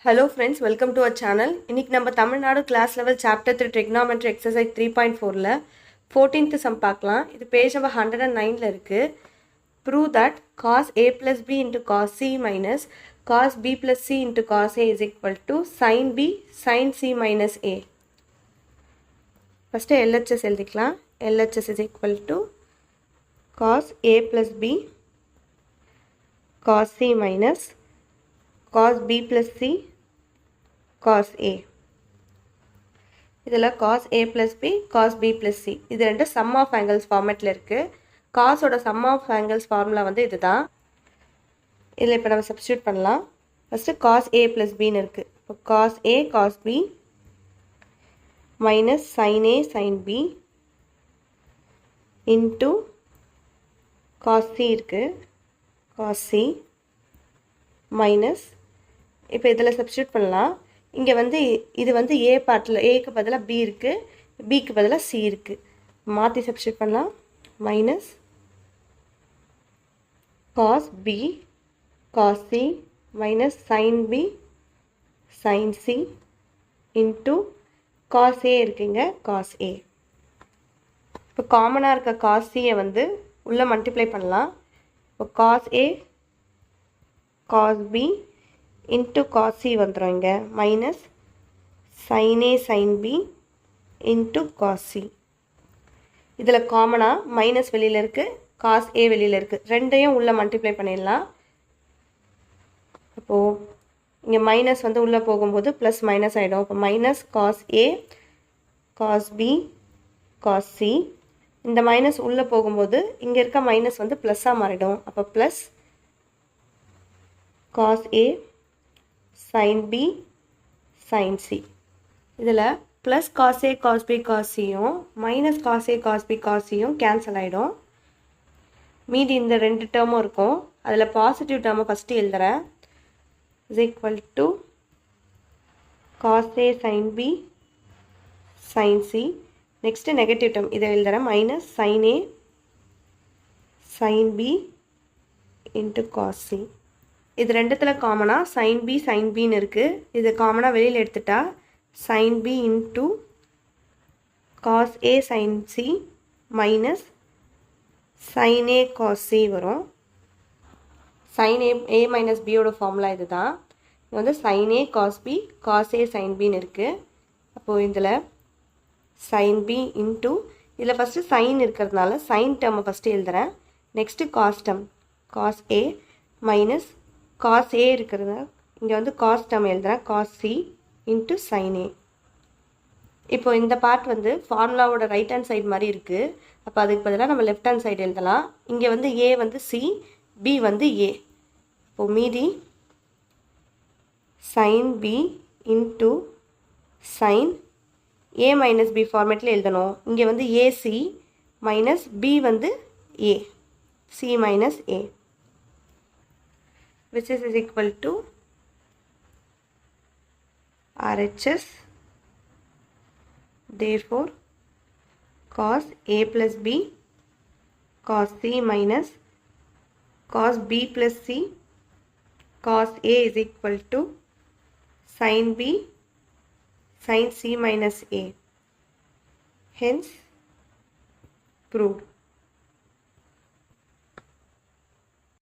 Hello friends, welcome to our channel. இன்னைக்கு நம்ம Tamil Nadu class level chapter 3 trigonometry exercise 3.4ல 14th sum பார்க்கலாம். இது பேஜ் நம்பர் 109ல இருக்கு. Prove that cos a plus b into cos c minus cos b plus c into cos a is equal to sin b sin c minus a. First LHS எழுதிக்கலாம். LHS is equal to cos a plus b cos c minus cos b plus c cos a. இதில் cos a plus b cos b plus c இது ரெண்டு sum of angles ஃபார்மேட்டில் இருக்குது. காஸோட sum of angles formula வந்து இதுதான். இதில் இப்போ நம்ம சப்ஸ்டியூட் பண்ணலாம். ஃபஸ்ட்டு cos a plus bன்னு இருக்குது. இப்போ cos a cos b minus sin a sin b into cos c இருக்குது. cos c minus இப்போ இதில் சப்ஸ்டியூட் பண்ணலாம். இங்கே வந்து இது வந்து ஏ பார்ட்டில் ஏக்கு பதிலாக பி இருக்குது, பிக்கு பதிலாக சி இருக்குது. மாற்றி சப்ஸ்டியூட் பண்ணலாம். Minus cos B cos C minus sine B sine C into cos A இருக்குங்க காஸ் ஏ. இப்போ காமனாக இருக்க காஸ் சியை வந்து உள்ளே மல்டிப்ளை பண்ணலாம். இப்போ cos A cos B into cos C வந்துடும் இங்கே minus sine A sine B into cos C. இதில் காமனாக மைனஸ் வெளியில் இருக்குது, காஸ் ஏ வெளியில் இருக்குது, ரெண்டையும் உள்ளே மல்டிப்ளை பண்ணிடலாம். அப்போது இங்கே மைனஸ் வந்து உள்ளே போகும்போது ப்ளஸ் மைனஸ் ஆகிடும். இப்போ minus cos A cos B cos C. இந்த மைனஸ் உள்ளே போகும்போது இங்கே இருக்க மைனஸ் வந்து ப்ளஸ்ஸாக மாறிடும். அப்போ plus cos A sin b sin c. இதில் plus cos a cos b cos cயும் minus cos a cos b cos cயும் கேன்சல் ஆகிடும். மீதி இந்த ரெண்டு டேர்மும் இருக்கும். அதில் பாசிட்டிவ் டேர்மை ஃபஸ்ட்டு எழுதுகிறேன். Is equal to cos a sin b sin c. Next negative term இதை எழுதுகிறேன். Minus sin a sin b into cos c. இது ரெண்டுத்தில் காமனாக sin b sin bன்னு இருக்குது. இது காமனாக வெளியில் எடுத்துட்டா sin b into cos a sin c minus sin a cos c வரும். sin a மைனஸ் பியோட ஃபார்முலா இது தான். இது வந்து sin a cos b cos a sin bன்னு இருக்குது. அப்போது இதில் sin b இன்ட்டு இதில் ஃபஸ்ட்டு sin இருக்கிறதுனால sin டேர்மை ஃபஸ்ட்டு எழுதுகிறேன். Next cos term cos a minus cos a இருக்கிறது இங்கே வந்து cos டேர்ம் எழுதுகிறேன். cos c into sin a. இப்போ இந்த பார்ட் வந்து ஃபார்முலாவோட ரைட் ஹேண்ட் சைடு மாதிரி இருக்குது. அப்போ அதுக்கு பதிலாக நம்ம லெஃப்ட் ஹேண்ட் சைடு எழுதலாம். இங்கே வந்து a வந்து c, b வந்து a. இப்போது மீதி sin b into sin a minus b ஃபார்மேட்டில் எழுதணும். இங்கே வந்து ac மைனஸ் b வந்து a, c minus a, which is equal to RHS. Therefore, cos a plus b cos c minus cos b plus c cos a is equal to sin b sin c minus a. Hence, proved.